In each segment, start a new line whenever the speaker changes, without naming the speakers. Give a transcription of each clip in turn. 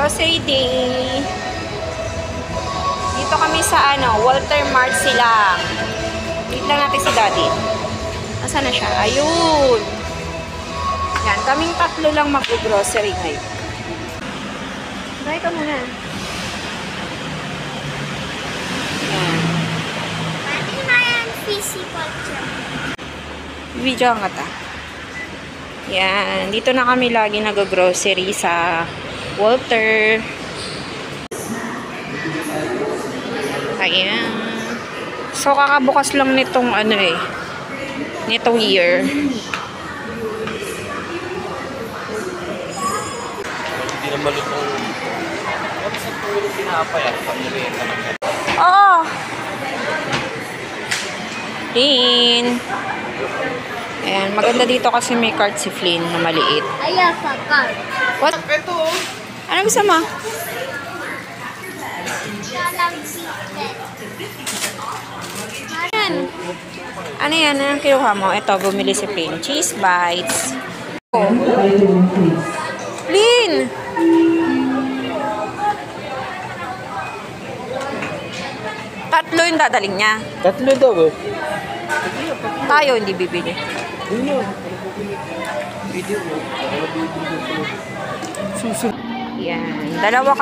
Grocery day. Dito kami sa Walter Mart sila. Wait lang natin si Daddy. Nasaan na siya? Ayun. Yan, kaming tatlo lang mag-grocery ngayon. Try ka muna. Yan.
Pati na yan, physical check.
Video ang kata. Yan. Dito na kami lagi nag-grocery sa Walter. Ayan. So, kakabukas lang nitong nitong year.
Hindi na malutong. Ano sa puro pinapay at pamilita ng gano'n?
Oo. Flynn. Ayan. Maganda dito kasi may cart si Flynn na maliit.
I have a card.
What?
Ito oh.
Ano gusto mo? Ano yan? Anong kinuha mo? Ito, bumili si Flynn. Cheese bites. Oh. Flynn! Tatlo yung dadaling niya.
Tatlo daw eh.
Tayo hindi bibili.
Video mo.
Yan. Dalawa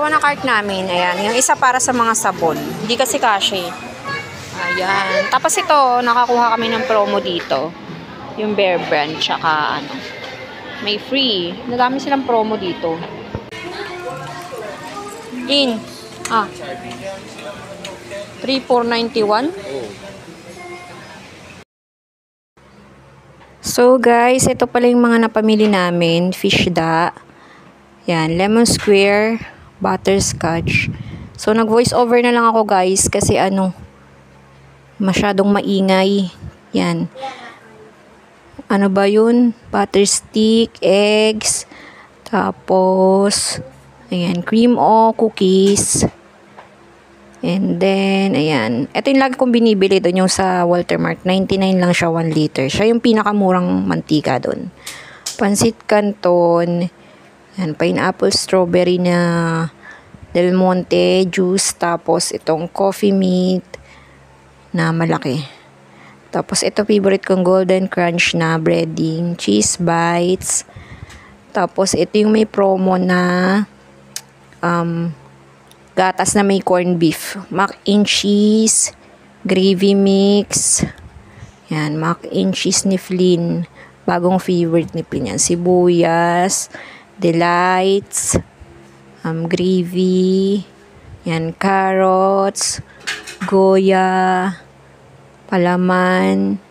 na cart namin. Ayan. Yung isa para sa mga sabon. Hindi kasi kasya. Ayan. Tapos ito, nakakuha kami ng promo dito. Yung Bear Brand. Tsaka may free. Nadami silang promo dito. In. 3,491. So guys, ito pala yung mga napamili namin. Fish da. Yan, lemon square, butterscotch. So nag-voice over na lang ako guys kasi masyadong maingay. Yan. Ano ba yun? Butter stick, eggs, tapos ayan, cream o cookies. And then, ayan. Ito yung lagi kong binibili doon yung sa Walter Mart. 99 lang siya, 1 liter. Siya yung pinakamurang mantika doon. Pansit Canton. Ayan, pineapple strawberry na Del Monte juice. Tapos itong coffee meat na malaki. Tapos ito favorite kong golden crunch na breading. Cheese bites. Tapos ito yung may promo na gatas na may corned beef. Mac and cheese, gravy mix. Yan, mac and cheese ni Flynn. Bagong favorite ni Flynn yan. Sibuyas, delights, gravy, yan, carrots, goya, palaman,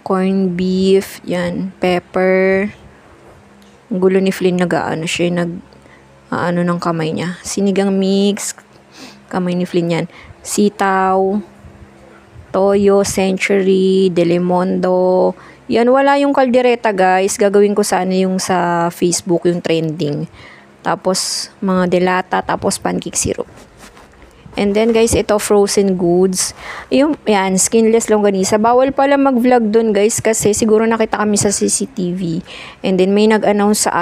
corned beef, yan, pepper. Ang gulo ni Flynn siya ng kamay niya. Sinigang mix, kamay ni Flynn yan. Sitaw, toyo, century, delimondo. Yan, wala yung kaldereta guys. Gagawin ko sana yung sa Facebook, yung trending. Tapos, mga delata, tapos pancake syrup. And then guys, ito frozen goods. Yan, skinless longganisa. Bawal pala mag-vlog dun guys kasi siguro nakita kami sa CCTV. And then may nag-announce sa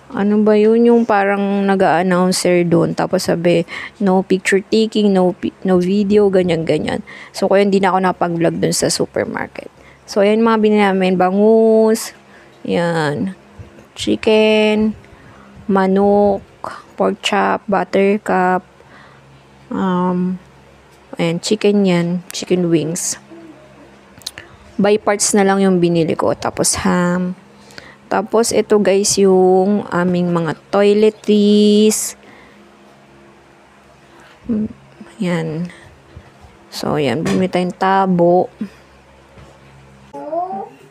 ano ba yun, yung parang nag-a-announcer doon. Tapos sabi, no picture taking, no video, ganyan-ganyan. So, kaya hindi na ako napag-vlog doon sa supermarket. So, ayan mga binili namin. Bangus, yan, chicken, manok, pork chop, buttercup, ayan, chicken yan, chicken wings. By parts na lang yung binili ko. Tapos ham. Tapos, ito guys, yung aming mga toiletries. Yan. So, yan. Bumili tayong tabo.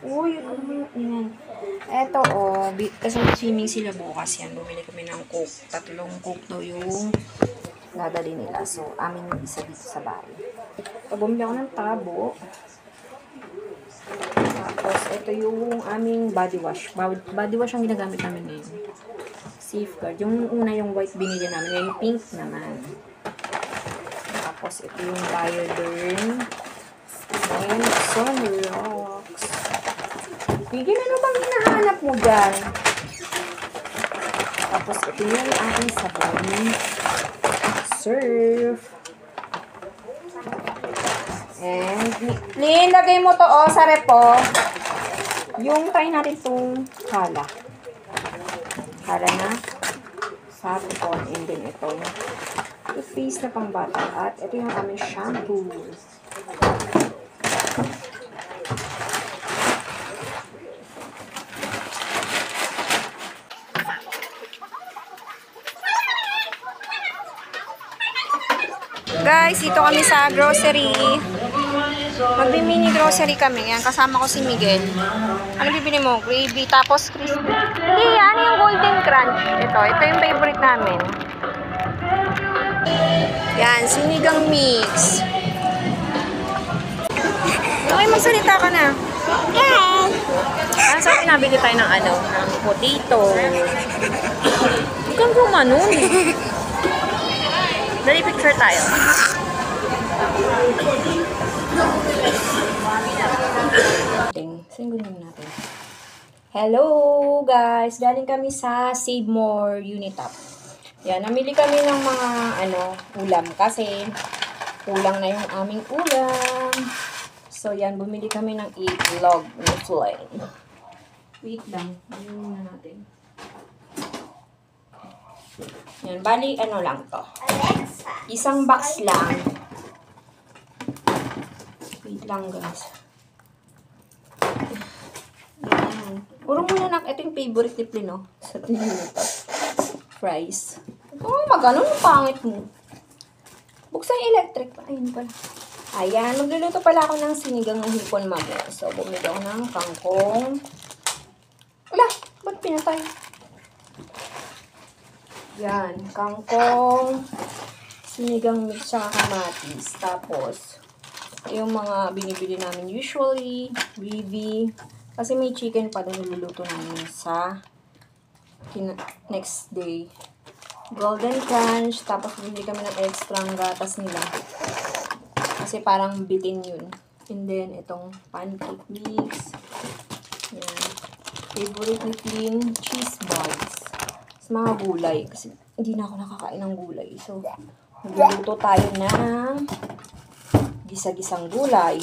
Uy, yan. Ito, kasi swimming sila bukas yan. Bumili kami ng Coke. 3 Coke daw yung dadali nila. So, amin yung isa dito sa bahay. So, bumili ako ng tabo. Tapos, ito yung aming body wash. Body wash ang ginagamit namin ngayon. Safeguard. Yung una, yung white binili namin. Yung pink naman. Tapos, ito yung Bioderm. And Sunrocks. Pigil, ano bang hinahanap mo dyan? Tapos ito yung aking sabon. Serve. And, Lynn, lagay mo to sa repo. Yung try natin itong hala. Hala na. Sapon. And then itong toothpaste na pangbata. At ito yung aming shampoo. Guys, dito kami sa grocery. Magbi-mini grocery kami. Yan, kasama ko si Miguel. Ano bibili mo? Gravy, tapos crispy. Hindi, ano yung golden crunch? Ito yung favorite namin. Yan, sinigang mix. Okay, magsalita ka na.
Yes.
Ano sa pinabili tayo ng ano? Ng potato. Huwag kang gumanon. Dali picture tayo. Singgunin natin. Hello guys! Galing kami sa Save More Unitap. Yan, namili kami ng mga ulam kasi kulang na yung aming ulam. So yan, bumili kami ng itlog na plain. Wait lang. Ayun muna natin. Yan, bali lang to.
Alexa.
Isang box lang. Wait lang guys. Yan. Urong muna na, ito yung favorite ni Plin, no? Sa tingin nito. Fries. Magano yung pangit mo. Buksan yung electric pa. Ayun pala. Ayan, magluluto pala ako ng sinigang ng hipon mamaya. So, bumili ako ng kangkong. Wala, ba't pinatay? Yan, kangkong, sinigang mix, tsaka kamatis. Tapos, yung mga binibili namin usually, gravy. Kasi may chicken pa doon niluluto namin sa next day. Golden crunch, tapos bumili kami ng extra gatas nila. Kasi parang bitin yun. And then, itong pancake mix. Yan. Favorite ni Clean, cheese balls. Mga gulay. Kasi hindi na ako nakakain ng gulay. So, magluluto tayo ng gisa-gisang gulay.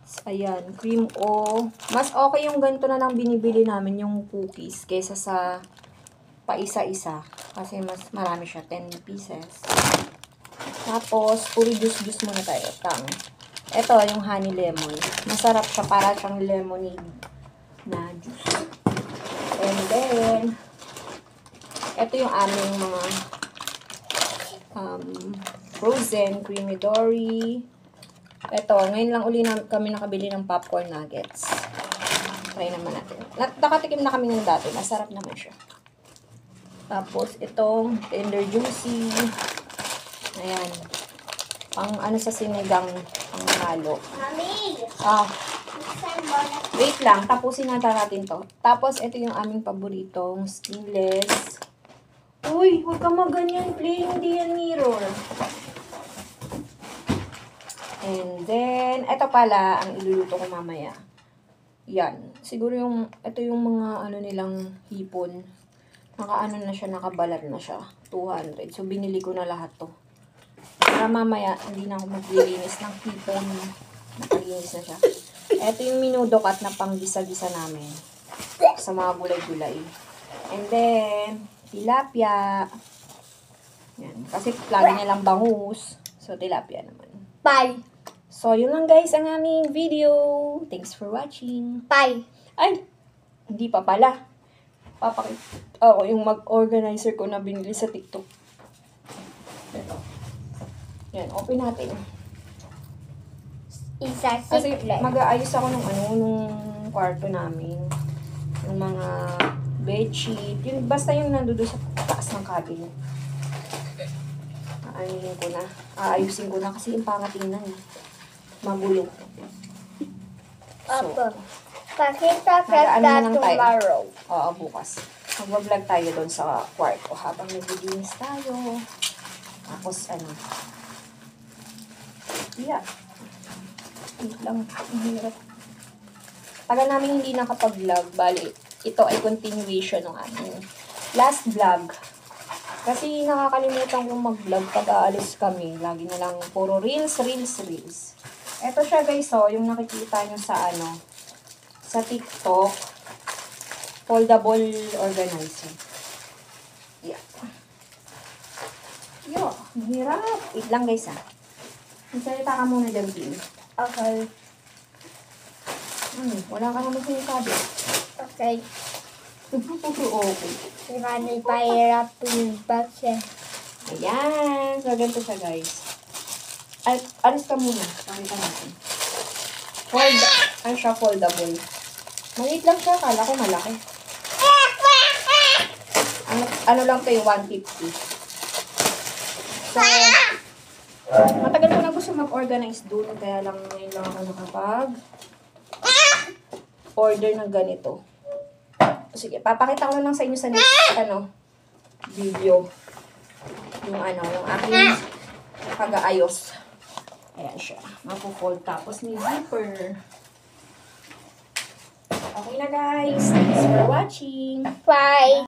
So, ayan, cream o. Mas okay yung ganito na lang binibili namin yung cookies kaysa sa paisa-isa. Kasi mas marami siya, 10 pieces. Tapos, puri juice muna tayo. Ito, yung honey lemon. Masarap siya, para siyang lemonade na juice. And then, ito yung aming mga frozen creamy dory. Ito, ngayon lang uli kami nakabili ng popcorn nuggets. Try naman natin. Nakatikim na kami ng dati. Masarap naman siya. Tapos, itong tender juicy. Ayan. Pang sa sinigang, pang halo.
Mami.
Wait lang. Tapusin natin to. Tapos, ito yung aming paboritong skinless. Uy, huwag ka maganyan, Play. Hindi yan mirror. And then, ito pala ang iluluto ko mamaya. Yan. Siguro ito yung mga nilang hipon. Na siya, nakabalat na siya. 200. So, binili ko na lahat to. Para mamaya, hindi na ako maglilinis ng hipon. Nakalinis na siya. Ito yung minudokat na pang gisa-gisa namin. Sa mga gulay-gulay. And then, tilapia. Yan. Kasi lagi niya lang bangus. So, tilapia naman.
Bye.
So, yun lang guys ang aming video. Thanks for watching.
Bye.
Ay! Hindi pa pala. Ako yung mag-organizer ko na binili sa TikTok. Ito. Yan, open natin.
Isa
Kasi
secret.
mag-aayos ako nung kwarto namin. Yung mga bedsheet. Basta yung nandoon sa taas ng cabinet. Aayusin ko na kasi yung pangatingnan eh. Magulo. So,
Opo. Pakita
nag-ano na lang tayo.
tomorrow.
Oo, bukas. Mag-vlog tayo doon sa kwarto habang naglilinis tayo. Tapos, yeah. Wait lang. Ang hirap. Tagal namin hindi nakapag-vlog. Bali, ito ay continuation ng aming last vlog. Kasi nakakalimutan kong mag-vlog pag aalis kami. Lagi na lang puro reels. Ito siya guys, oh, yung nakikita nyo sa sa TikTok. Foldable organizer. Yeah. Yo, hirap. Wait lang guys, ha. Magsalita ka muna dyan, Pin.
Okay.
Wala ka naman sinasabi.
Okay.
Okay.
Marami pahirap yung box eh.
Ayan. So, ganito siya, guys. Ay, alis ka muna. Pakita natin. Ano siya, foldable. Maliit lang siya. Kala ko malaki. Ano lang to yung 150. So, matagal ko na gusto mag-organize doon. Kaya lang ngayon lang ako nakapag-order ng ganito. Sige, papakita ko na lang sa inyo sa next, video. Yung aking pag-aayos. Ayan siya. Mapo-fold. Tapos may zipper. Okay na guys. Thanks for watching.
Bye.